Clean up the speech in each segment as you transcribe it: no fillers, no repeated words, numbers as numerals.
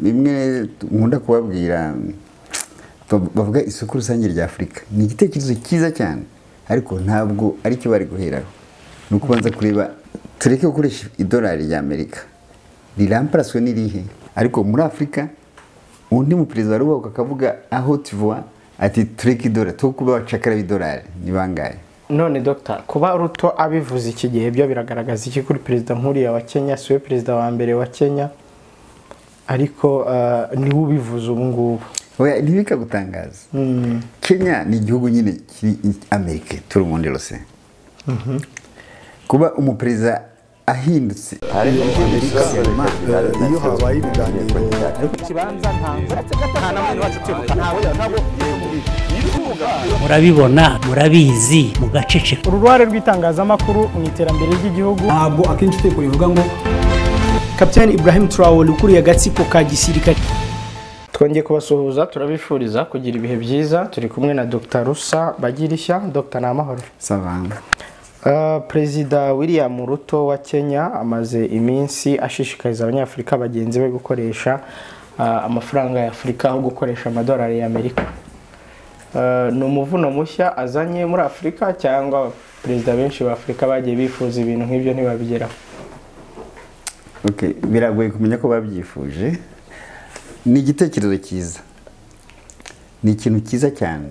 bimwe nkunda kubabwira bavuga isoko rusange rya Afurika ni igitekerezo cyiza cyane ariko ntabwo ari cyo bari guheraho ni ukubanza kureba tureke gukoresha idolari y'Amerika riramparaswe n'irihe ariko muri Afurika undi mu perezida rubaho akavuga aho tuvuga ati tureke idolari to kuba bacakara b'idolari ni bangaye. None Dr. kuba Ruto abivuze iki gihe byo biragaragaza iki kuri perezida nkuriya wa Kenya siwe perezida wa mbere wa Kenya ariko ni ubivuze ubu ngubu oya ntibika gutangaza. Kenya ni igihugu nyine kiri Amerika turi mu ndelse kuba umuperezida ahindutse iyo habaye ibiganiro kibanza nta namwe wacu tubuka ntabwo murabibona murabizi mugaceceka. uruhare rw'itangazamakuru mu iterambere ry'igihugu ntabwo akenshi uteko bivuga ngo Captain Ibrahim Traore ukuriye agatsiko ka gisirikare. Twongeye kubasuhuza turabifuriza kugira ibihe byiza turi kumwe na Dr. Rusa Bagirishya. Dr. Namahoro. savanga. Perezida William Ruto wa Kenya amaze iminsi ashishikariza abanyafrika bagenzi be gukoresha amafaranga ya Afrika aho gukoresha amadolari y'Amerika. Ni umuvuno mushya azanye muri Afrika cyangwa perezida benshi ba Afrika bagiye bifuza ibintu nk'ibyo ntibabigeraho? Okay, biragoye kumenya ko babyifuje. Ni igitekerezo cyiza. Ni ikintu cyiza cyane.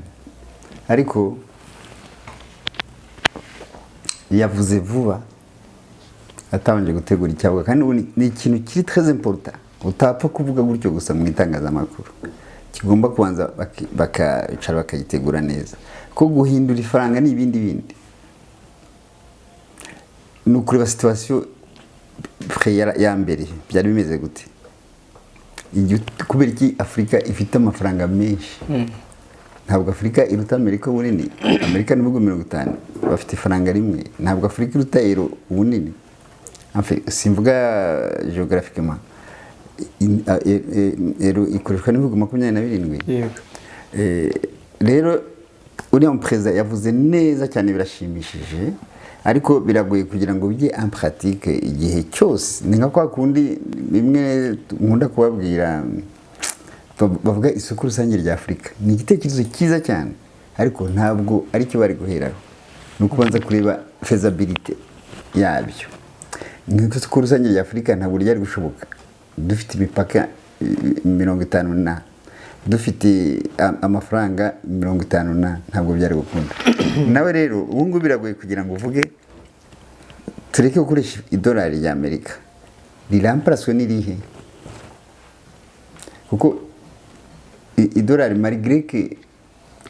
Ariko yavuze vuba atabanje gutegura icyavuga kandi ni ikintu kiri très important. Utapfa kuvuga gutyo gusa mu itangazamakuru. Kigomba kubanza bakayicara bakayitegura neza. Ko guhindura ifaranga ni ibindi. Ni ukureba situation ya mbere byari bimeze gute. Kubera iki Afrika ifite amafaranga menshi. Ntabwo Afrika iruta Amerika bunini. Amerika ni bihugu 50 bafite ifaranga rimwe. Ntabwo Afrika iruta euro bunini. Simvuga geographiquement. Euro ikoreshwa n'ibihugu 27. Rero uriya perezida yavuze neza cyane birashimishije ariko biragoye kugira ngo bijye en pratique igihe cyose. Ni nka kwa kundi bimwe nkunda kubabwira bavuga isoko rusange rya Afurika ni igitekerezo cyiza cyane ariko ntabwo ari cyo bari guheraho. Ni ukubanza kureba feasibility yabyo. Isoko rusange rya Afurika ntabwo ryari gushoboka dufite imipaka 50 dufite amafaranga 50 ntabwo byari gukunda. Nawe rero ubu ngubu biragoye kugira ngo uvuge tureke gukoresha idolari y'Amerika riramparaswe n'irihe kuko idolari malgré que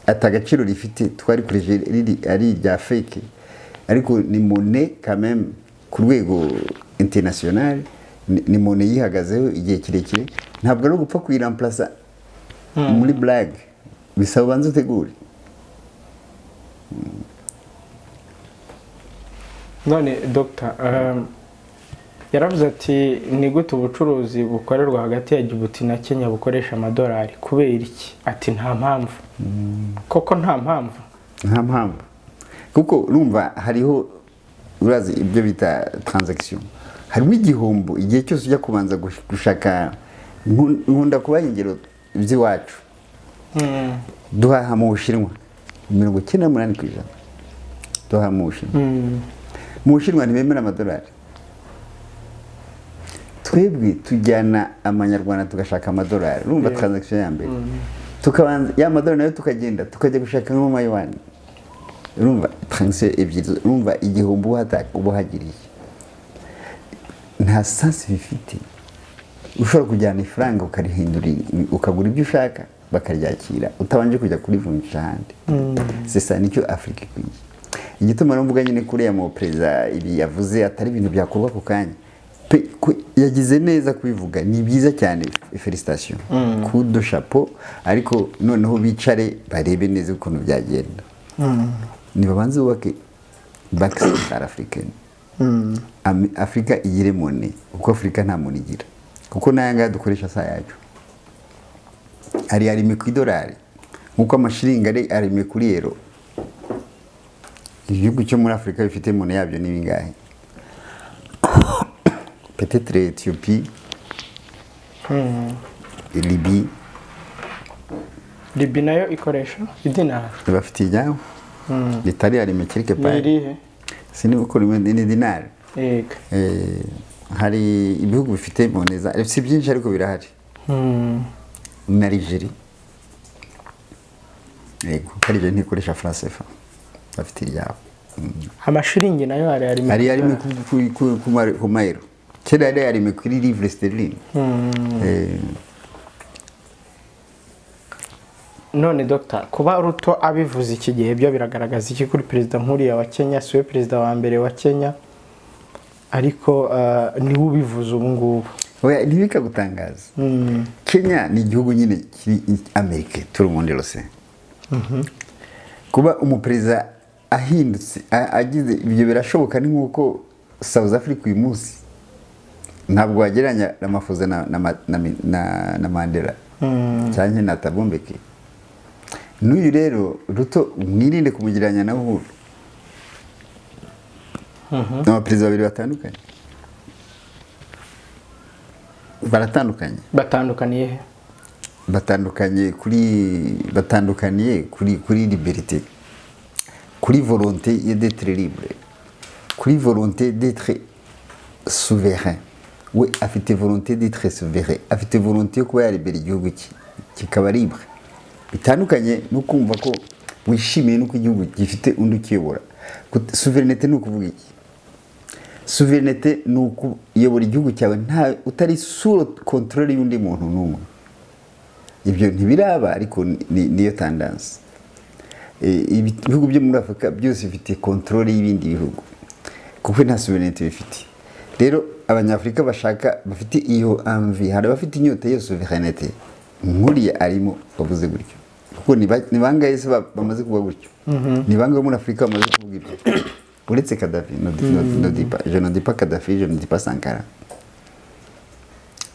atagaciro rifite twari kureje ari rya fake ariko ni monnaie quand même ku rwego international ni monnaie yihagazeho igihe kirekire ntabwo ari gupfa kuyiramplacer muri blague bisaba banze utegure. None Dr. Yaravuze ati ni gute ubucuruzi bukorerwa hagati ya Djibouti na Kenya bukoresha amadolari kubera iki? Ati nta mpamvu. Koko nta mpamvu. Nta mpamvu. Kuko numva hariho urazi ibyo bita transaction. Harimo igihombo igihe cyose ujya kubanza gushaka nkunda kubaha ingero by'iwacu. Duhaha mu Bushinwa 98%. Duhaha mu Bushinwa. Mu Bushinwa ntibemera amadolari. Twebwe tujyana amanyarwanda tugashaka amadolari. Urumva transaction ya mbere. Tukabanza ya amadolari nayo tukagenda tukajya gushaka nko mayuan. Urumva transaction ebyiri. Urumva igihombo ubuhagiriye. Nta sense bifite. Ushobora kujyana ifaranga ukarihindura ukagura ibyo ushaka bakaryakira utabanje kujya kurivunjisha ahandi. C'est nicyo Afrika ikwiye. Igituma mvuga nyine kuri ya mu perezida ibi yavuze atari ibintu byakorwa ku kanya. Yagize neza kubivuga ni byiza cyane félicitations. Coup de chapeau ariko noneho bicare barebe neza ukuntu byagenda. Ni babanze ubake backstop africaine. Afrika igire monnaie uko Afrika nta monnaie igira. Kuko nanga dukoresha saa yacu. Ari mu idolari. Nkuko amashiringa ari kuri euro. Igihugu cyo muri Afrika bifite monnaie yabyo ni bingahe? Peut-être Ethiopie. Libye nayo ikoresha idinari bafite ijyaho ritari harimo quelque part irihe sini uko ni dinari yego hari ibihugu bifite moneza si byinshi ariko birahari na Nigeria yego Nigeria ntikoresha franc CFA bafite ijyaho amashiringi nayo hari harimo ku mayero kera harimo kuri livre sterling none Dr. kuba Ruto abivuze iki gihe byo biragaragaza iki kuri perezida nkuriya wa Kenya siwe perezida wa mbere wa Kenya ariko ni ubivuze ubu ngubu oya ntibikagutangaza Kenya ni igihugu nyine kiri Amerika tout le monde le sait kuba umuperezida ahindutse agize ibyo birashoboka ni nkuko South Africa uyu munsi ntabwo wageranya Ramaphosa na Mandela cyane na Thabo Mbeki n'uyu rero Ruto mwirinde kumugiranya na Uhuru n'abaperezida babiri batandukanye batandukaniye kuri liberté kuri volonté d'être libre kuri volonté d'être souverain we afite volonté d'être souverain afite volonté yo kuba yaribera igihugu kikaba libre bitandukanye no kumva ko wishimiye nuko igihugu gifite undi ukiyobora souveraineté ni ukuvuga iki souveraineté ni ukuyobora igihugu cyawe nta utari sous contrôle y'undi muntu n'umwe ibyo ntibiraba ariko niyo tendance ibihugu byo muri Afrika byose bifite contrôle y'ibindi bihugu kuko nta souveraineté bifite rero abanyafrika bafite iyo envie hari bafite inyota yo souveraineté nkuriya arimo bavuze gutyo kuko ni bangaye se bamaze kuvuga gutyo ni bangaye muri Afrika bamaze kuvuga ibyo uretse Kadhafi je ne dis pas Kadhafi je ne dis pas Sankara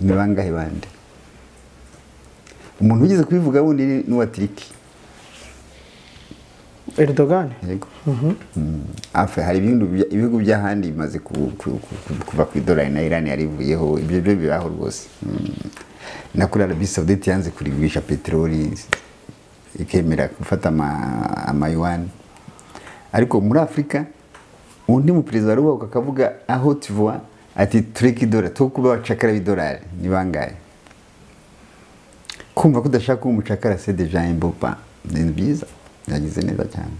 ni bangaye bande umuntu ugize kubivuga wundi ni wa Turiki Erdogan yego afa hari ibihugu by'ahandi bimaze kuva ku idolari na Iran yarivuyeho ibyo byo biraho rwose nakuri Arabie Saoudite yanze kurigurisha peteroli ikemera gufata amayuan ariko muri Afrika undi mu perezida rubaho akavuga aho tuvuga ati tureke idolari to kuba bacakara b'idolari ni bangaye kumva kudashaka umucakara c'est déjà un beau pas ni byiza yagize neza cyane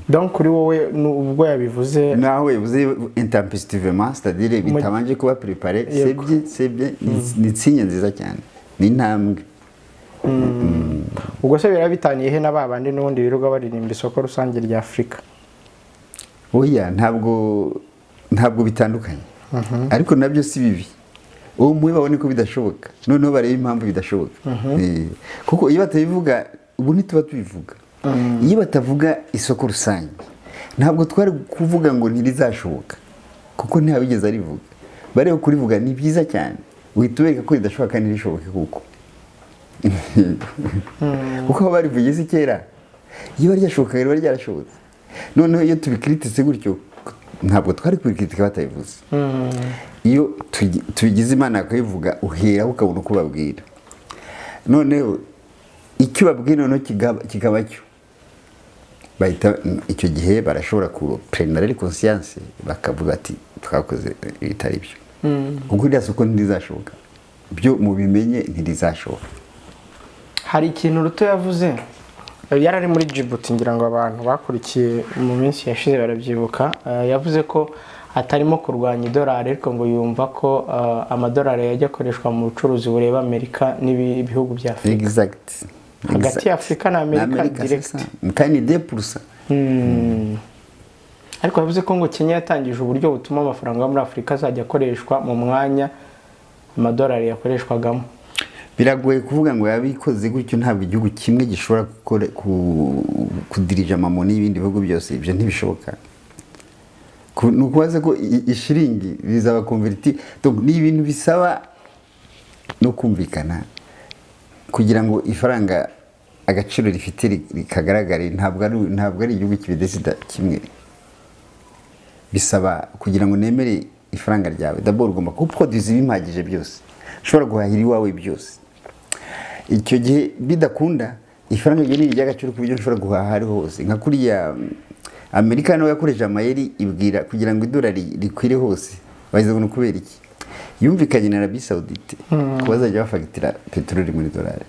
donc kuri wowe ubwo yabivuze naho yavuze intempestivement c'est-à-dire bitabanje kuba préparé c'est bien ni signe nziza cyane ni ntambwe ubwo se birabitaniye he nababandi n'ubundi biruga baririmba isoko rusange rya Afrika oya ntabwo bitandukanye ariko nabyo si bibi uwo mwe babone ko bidashoboka noneho bareba impamvu bidashoboka kuko iyo batabivuga ubu ntituba tubivuga iyo batavuga isoko rusange ntabwo twari kuvuga ngo ntirizashoboka kuko ntabigeze arivuga bareba kurivuga ni byiza cyane uhita ko ridashoboka kandi rishoboke kuko kuko barivuye isi kera iyo ryashoboka rero ryarashobotse noneho iyo tubikritise gutyo ntabwo twari kubikritika batabivuze iyo tubigize Imana akayivuga uhera ukabona uko babwira noneho icyo babwira noneho kikaba cyo bahita icyo gihe barashobora prendre conscience bakavuga ati twakoze bitari byo kuko iriya soko ntirizashoboka byo mubimenye ntirizashoboka hari ikintu Ruto yavuze yarari muri Djibouti ngira ngo abantu bakurikiye mu minsi yashize barabyibuka yavuze ko atarimo kurwanya idolari ariko ngo yumva ko amadolari yajya akoreshwa mu bucuruzi bureba Amerika n'ibihugu bya Afrika exact hagati ya Afrika na Amerika direct kandi 2% ariko yavuze ko ngo Kenya yatangije uburyo butuma amafaranga muri Afrika azajya akoreshwa mu mwanya amadolari yakoreshwagamo biragoye kuvuga ngo yabikoze gutyo ntabwo igihugu kimwe gishobora kudirija amamoni y'ibindi bihugu byose ibyo ntibishoboka nukubaza ko ishiringi bizaba converti donc ni ibintu bisaba no kumvikana kugira ngo ifaranga agaciro rifite rikagaragare ntabwo ari igihugu kibidesida kimwe bisaba kugira ngo nemere ifaranga ryawe d'abord ugomba kuproduce ibimagije byose ushobora guhahira iwawe byose icyo gihe bidakunda ifaranga ryo ni ry'agaciro ku buryo nshobora guhaha ari hose nka kuriya Amerika nawe yakoresha amayeri ibwira kugira ngo idolari rikwire hose bahize ngo kubera iki yumvikanye na Arabie Saoudite ko bazajya bafagitira peteroli muri dolari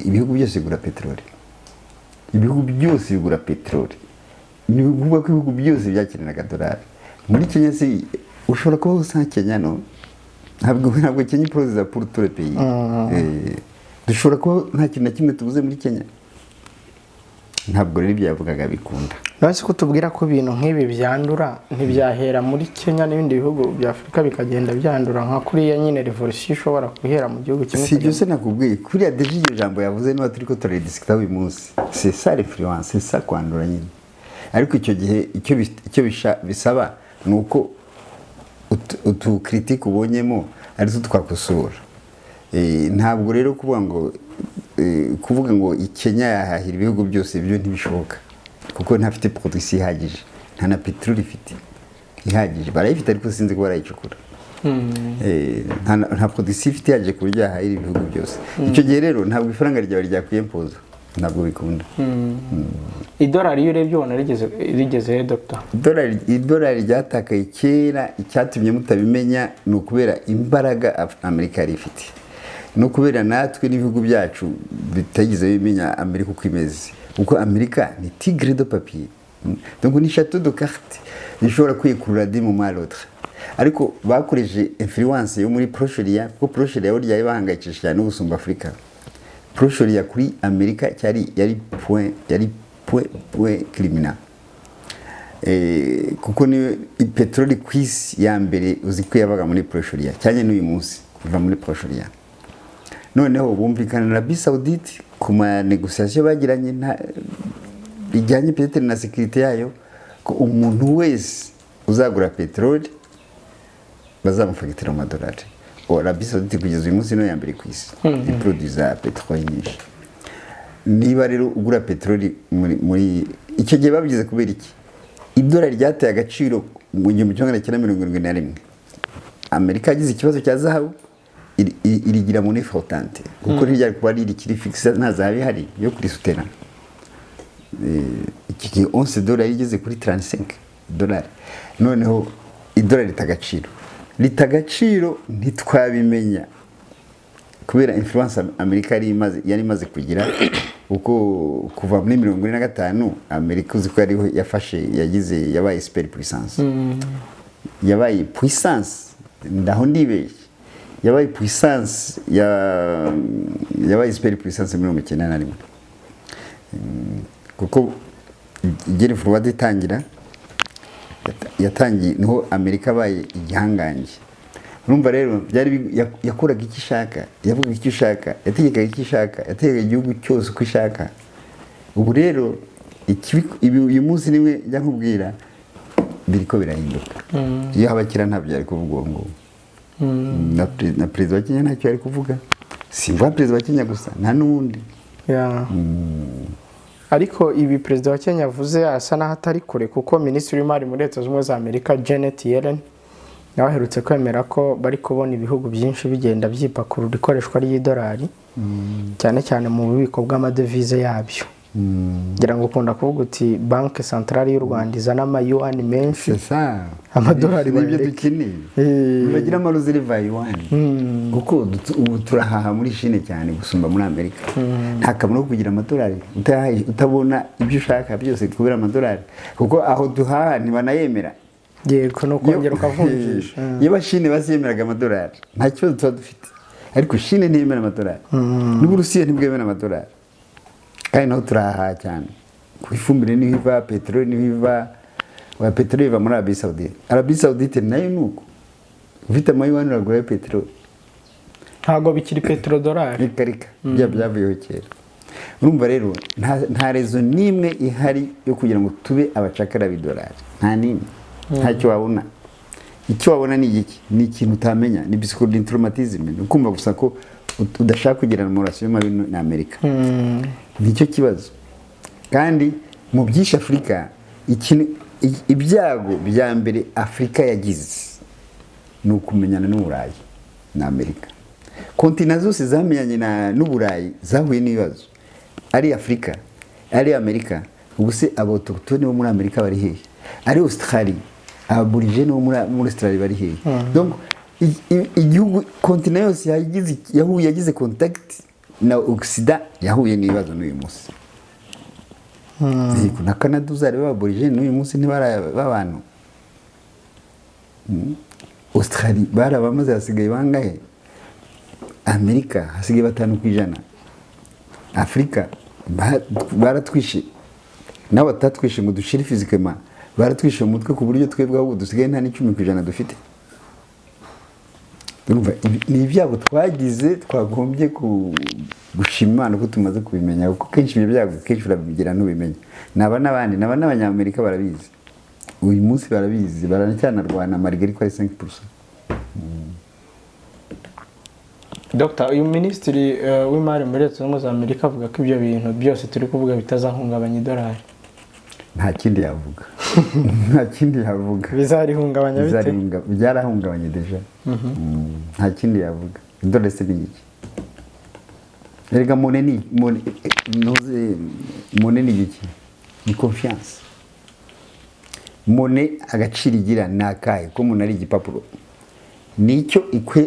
ibihugu byose bigura peteroli ibihugu byose bigura peteroli ni ukuvuga ko ibihugu byose byakeneraga dolari muri Kenya se ushobora kuba usa Kenya no ntabwo Kenya iproduza pour tout le pays dushobora kuba nta kintu na kimwe tubuze muri Kenya ntabwo rero byavugaga bikunda nase ko tubwira ko ibintu nk'ibi byandura ntibyahera muri Kenya n'ibindi bihugu bya Afrika bikagenda byandura nka kuriya nyine revolution ishobora guhera mu gihugu kimwe si byose nakubwiye kuriya deje iryo jambo yavuze niba turiko turediscuta uyu munsi c'est ça l'influence c'est ça kwandura nyine ariko icyo gihe icyo bisaba nuko utu critique ubonyemo ari twakosora ntabwo rero kuvuga ngo Kenya yahahira ibihugu byose ibyo ntibishoboka kuko ntafite production ihagije nta na peteroli ifite ihagije barayifite ariko sinzi ko barayicukura nta production ifite ihagije ku buryo yahahira ibihugu byose icyo gihe rero ntabwo ifaranga ryawe ryakwiempoza ntabwo bikunda idolari iyo urebye ubona rigeze he Dr. idolari ryatakaye kera icyatumye mutabimenya ni ukubera imbaraga Amerika yari ifite no kubera natwe n'ibihugu byacu bitagize bimenya Amerika uko imeze uko Amerika ni tigre de papier donc ni château de cartes ishobora kwikurura di mu l'autre ariko bakoresheje influence yo muri Proche-Orient kuko Proche-Orient yari yabahangayikishije cyane n'ubusumba Afrika Proche-Orient kuri Amerika yari point criminal kuko ni peteroli kwisi ya mbere uzi ko yabaga muri Proche-Orient cyane n'uyu munsi iva muri Proche-Orient noneho bumvikana na Arabie Saoudite ku ma négociation bagiranye bijyanye peut-être na sécurité yayo ko umuntu wese uzagura peteroli bazamufagitira amadolari Arabie Saoudite kugeza uyu munsi no ya mbere ku isi iproduza peteroli nyinshi niba rero ugura peteroli muri icyo gihe babigize kubera iki idolari ryateye agaciro mu 1971 Amerika yagize ikibazo cya zahabu irigira monnaie flottante kuko ryari kuba rikiri fixe nta zahabu ihari yo kuri souterrain iki $11 igeze kuri $35 noneho idolari ritagaciro ntitwabimenya kubera influence Amerika yari imaze kugira uko kuva muri 1945 Amerika uzi ko yariho yabaye superpuissance yabaye puissance ndaho ndibeshye yabaye puissance yabaye superpuissance muri 1991 kuko igere forward itangira yatangiye niho Amerika baye igihangange urumva rero byari yakoraga icyo ishaka yavuga icyo ishaka yategekaga icyo ishaka yategeka igihugu cyose uko ishaka ubu rero uyu munsi nimwe njya nkubwira biriko birahinduka iyo habakira ntabyo ari kuvuga ngo na perezida wa Kenya ntacyo ari kuvuga simva perezida wa Kenya gusa nta n'undi ariko ibi perezida wa Kenya avuze asa naho atari kure kuko minisitiri w'imari muri Leta z'Ubumwe za Amerika Janet Yellen nawe aherutse kwemera ko bari kubona ibihugu byinshi bigenda byipakurura ikoreshwa ry'idolari cyane cyane mu bubiko bw'amadevize yabyo ngira ngo ukunda kuvuga uti banki centrale y'u Rwanda izana amayuani menshi amadolari n'ibyo dukeneye bagira amaruzeriva yuani kuko ubu turahaha muri Chine cyane gusumba muri Amerika nta kamaro ko kugira amadolari utabona ibyo ushaka byose kubera amadolari kuko aho duhaha ntibanayemera yego no kongera ukavunjisha iyo Chine baziyemeraga amadolari nta kibazo tuba dufite ariko Chine ntiyemera amadolari n'Uburusiya ntibwemera amadolari kandi naho turahaha cyane ku ifumbire niho iva peteroli niho iva peteroli iva muri Arabie Saoudite nayo nuko ufite amayuani uragura peteroli ntago bikiri petrodolari ikarika byavuyeho kera urumva rero nta rezo nimwe ihari yo kugira ngo tube abacakara b'idolari nta nimwe ntacyo wabona icyo wabona ni iki ni ikintu utamenya ni psychological traumatism ukumva gusa ko udashaka kugirana amorasiyo mabi na Amerika nicyo kibazo kandi mu byinshi Afrika ibyago bya mbere Afrika yagize ni ukumenyana n'Uburayi na Amerika kontina zose zamenyanye n'uburayi zahuye n'ibibazo ari Afrika ari Amerika ubwo se abautochtone bo muri Amerika bari hehe ari Australia aborigene bo muri Australia bari hehe donc igihugu kontina yose yagize contact na Occident yahuye n'ibibazo n'uyu munsi na Canada uzareba aborigene n'uyu munsi ntibarabantu Australia barabamaze hasigaye bangahe Amerika hasigaye 5%. Afrika baratwishe nawe batatwishe ngo dushire physically baratwishe mu mutwe ku buryo twebwe ahubwo dusigaye nta n'10% dufite. Urumva ni ibyago twagize twagombye gushimana ko tumaze kubimenya kuko kenshi ibyo byago kenshi urabigira n'ubimenya n'abandi n'abanyamerika barabizi uyu munsi barabizi baranacyanarwana marigari ko ari 5%. Dr. uyu minisitiri w'imari muri Leta Zunze Ubumwe za Amerika avuga ko ibyo bintu byose turi kuvuga bitazahungabanya idolari. Nta kindi yavuga. Nta kindi yavuga. Bizarihungabanya bite? Byarahungabanye deja. Nta kindi yavuga. Idolari se ni iki? Erega moneni iki? Ni confiance. Mone agaciro igira nakaye ko umuntu ari igipapuro. Nicyo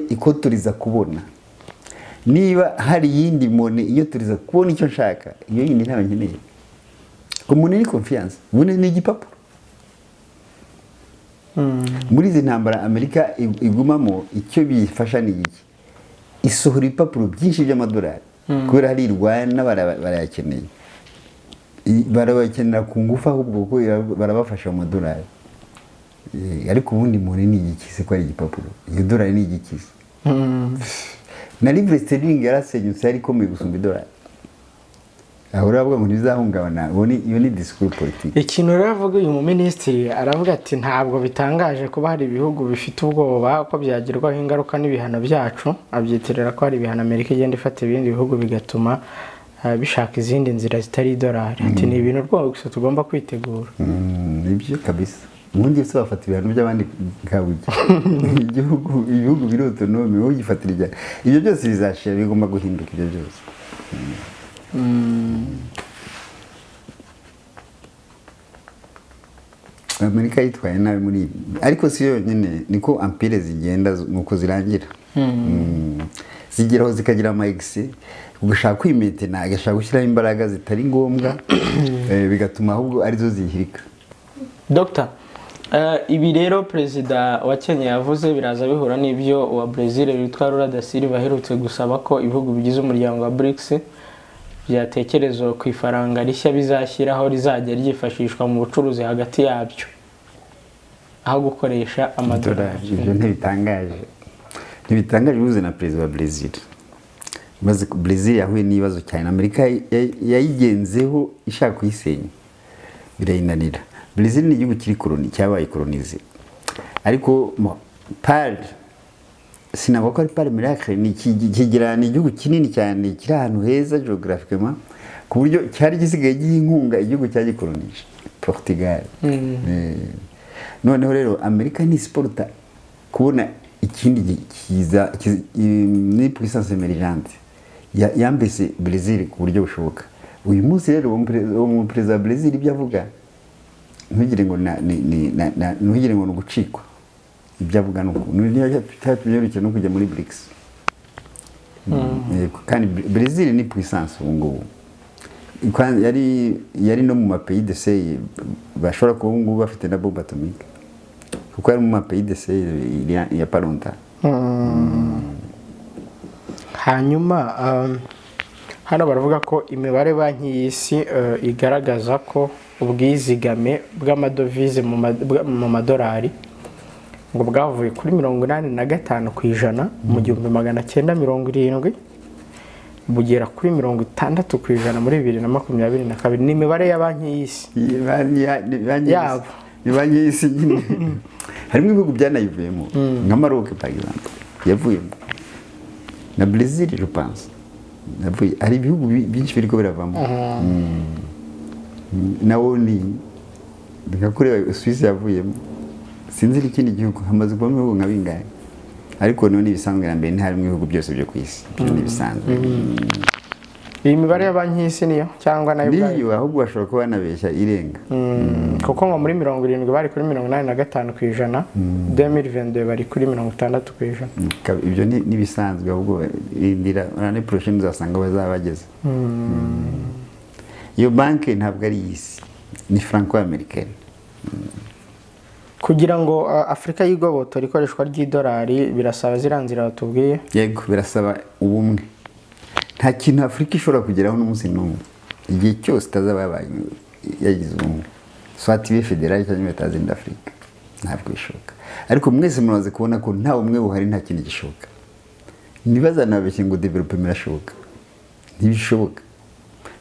ikotoriza kubona. Niba hari yindi mone iyo turiza kubona icyo nshaka iyo yindi ntawe nkeneye ko mone ni confiance mone ni igipapuro muri izi ntambara Amerika igumamo icyo bifasha ni iki isohora ibipapuro byinshi by'amadolari kubera hari irwana barayakeneye barabakenera ku ngufu ahubwo ko barabafasha mu madolari ariko ubundi mone ni igiki ko ari igipapuro iyo dolari ni igiki na livre sterling yarasenyutse ariko mu gusumba idolari aho uravuga ngo ntizahungabana iyo ni discours politique. Ikintu rero uyu minisitiri aravuga ati ntabwo bitangaje kuba hari ibihugu bifite ubwoba ko byagirwaho ingaruka n'ibihano byacu abyitirira ko hari ibihano Amerika igenda ifata ibindi bihugu bigatuma bishaka izindi nzira zitari idolari ati ni ibintu rwose tugomba kwitegura. Nibyo kabisa ubundi se bafata ibihano by'abandi kabuge ibihugu biri autonome wowe gifatira ibyo byose bizashira bigomba guhinduka ibyo byose. Amerika yitwaye nabi muri ibi ariko si yonyine niko empire zigenda nuko zirangira zigeraho zikagira amaegisi ugashaka kwimetena agashaka gushyiraho imbaraga zitari ngombwa bigatuma ahubwo arizo zihirika. Dr. Ibi rero perezida wa Kenya yavuze biraza bihura n'ibyo wa Brazil witwa RUSA baherutse gusaba ko ibihugu bigize umuryango wa BRICS byatekerezo ku ifaranga rishya bizashyiraho rizajya ryifashishwa mu bucuruzi hagati yabyo aho gukoresha amadolari. Ibyo ntibitangaje bivuze na perezida wa Brazil maze Brazil yahuye n'ibibazo cyane Amerika yayigenzeho ishaka kuyisenya birayinanira. Brazil ni igihugu kiri koloni cyabaye kolonize ariko par sinaba ko ari par miracle ni kigira ni igihugu kinini cyane kiri ahantu heza geographiquement ku buryo cyari gisigaye gihinga igihugu cyagikolonije Portugal. Noneho rero Amerika ni sporta kubona ikindi kiza ni puissance emergente yambese Brazil ku buryo bushoboka. Uyu munsi rero uwo perezida wa Brazil ibyo avuga ntugire ngo ntugire ngo nugucikwa ibyo avuga nuko niyo cyatuyeruke no kujya muri BRICS. Kandi Brazil ni puissance ubungubu yari no mu mapayi de seye bashobora kuba ubungubu bafite na bombe atomique kuko yari mu mapayi de seye ya paronta. Hanyuma hano baravuga ko imibare banki y'isi igaragaza ko ubwizigame bw'amadovize mu madolari ngo bwavuye kuri 85% mu 1970 bugera kuri 60% muri 2022 ni imibare ya banki y'isi yabo banki y'isi nyine harimo ibihugu byanayivuyemo nka Maroc par exemple yavuyemo na Brazil je pense hari ibihugu byinshi biriko biravamo nawo ni bikakureba Swiss yavuyemo sinzi ikindi gihugu hamaze kuba ibihugu nka bingahe ariko none ibisanzwe na mbere ntihari mu bihugu byose byo ku isi ni ibisanzwe. Iyi mibare ya banki y'isi niyo cyangwa nayo niyo ahubwo bashobora kuba banabeshya irenga kuko ngo muri 70 bari kuri 85%, 2022 bari kuri 60%. Ibyo ni ibisanzwe ahubwo indira ne prochaine uzasanga bazabageza. Iyo banki ntabwo ari isi, ni franco-américaine. Kugira ngo Afrika yigobotora ikoreshwa ry'idolari birasaba ziranzira batubwiye. Yego birasaba ubumwe. Nta kintu Afrika ishobora kugeraho n'umunsi n'umwe igihe cyose itazaba yagize ubumwe, soit ibe federale cyangwa itazinda Afrika, ntabwo bishoboka. Ariko mwese muraze kubona ko nta umwe buhari, nta kintu gishoboka. Nibazanabeshye ngo development irashoboka, ntibishoboka.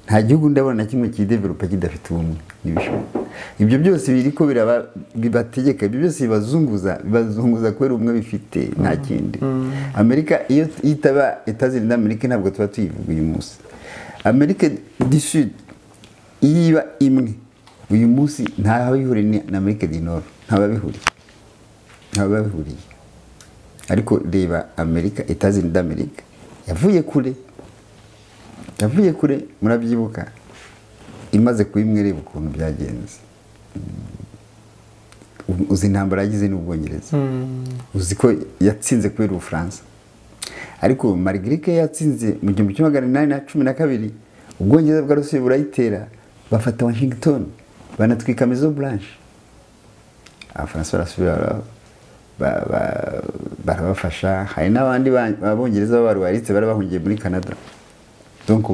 Nta gihugu ndabona na kimwe kidevelopa kidafite ubumwe, ntibishoboka. Ibyo byose biriko bibategeka, ibyo byose bizunguza kubera umwe bifite, nta kindi. Amerika iyo itaba etazinda Amerika ntabwo tuba tuyivuga uyu munsi. Amerika du Sud iba imwe uyu munsi nta bihuriye na Amerika du Nord, nta babihuriye. Ariko reba Amerika, etazinda Amerika yavuye kure murabyibuka, imaze kubimwereba ukuntu byagenze. Uzi intambara yagize n'Ubwongereza, uzi ko yatsinze kubera Ubufaransa. Ariko malgré que yatsinze mu 1812 Ubwongereza bwarasubiye burayitera, bafata Washington, banatwika Maison Blanche. Abafaransa barasubira barabafasha. Hari n'abandi babongereza babaruwaritse bari bahungiye muri Canada. Donc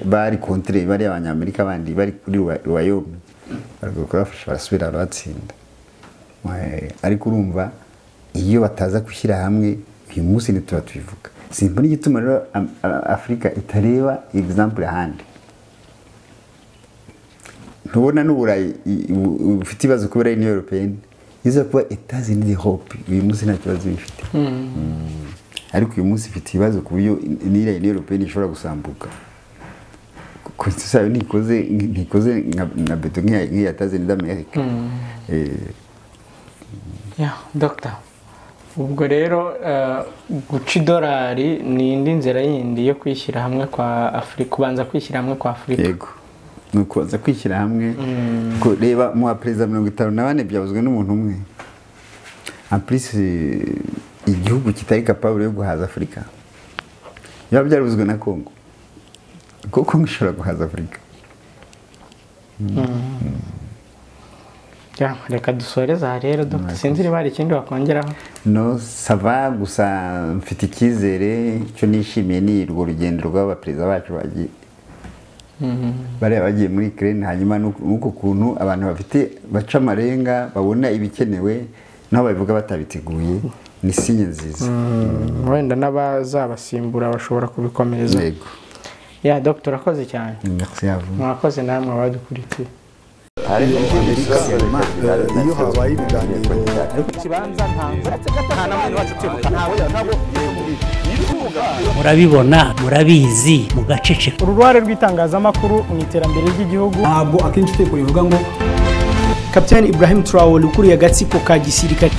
bari contre bari abanyamerika bandi bari kuri Royaume, barabafasha barasubira batsinda. Ariko urumva iyo bataza gushyira hamwe uyu munsi ntituba tubivuga. Simbona igituma rero Afrika itareba example ahandi. Ntubona n'Uburayi ufite ibibazo kubera Union Européenne, iza kuba États-Unis d'Europe uyu munsi nta kibazo bifite. Ariko uyu munsi ifite ibibazo ku buryo n'iriya Union Européenne ishobora gusambuka. Constitution ntikoze nka beto nk'iya États-Unis d'Amérique. Dr. Ubwo rero guca idolari ni indi nzira yindi yo kwishyira hamwe kwa Afrika, kubanza kwishyira hamwe kwa Afrika. Yego, nukubanza kwishyira hamwe. Ko reba mu Perezida 54 byavuzwe n'umuntu umwe. En plus igihugu kitari capable yo guhaza Afrika, yaba byaruzwe na Congo, kuko ngishobora guhaza Afrika. Reka dusoreza rero Dr. Sinzi niba hari ikindi wakongeraho. No, sava gusa mfite icyizere cyo nishimiye ni urwo rugendo rw'abaperezida bacu bagiye bagiye muri Ukraine, hanyuma nuko kuntu abantu bafite baca amarenga babona ibikenewe naho babivuga batabiteguye, ni sinye nziza. Wenda n'abazabasimbura bashobora kubikomereza. Yego. Dr. akoze cyane. Merci à vous. Mwakoze namwe abadukurikiye. iyo habaye ibiganiro Kibanza nta namwe wacu kwibuka ntabwo murabibona murabizi mugaceceka. uruhare rw'itangazamakuru mu iterambere ry'igihugu ntabwo akenshi teko rivuga ngo Captain Ibrahim Traoré ukuriye agatsiko ka gisirikare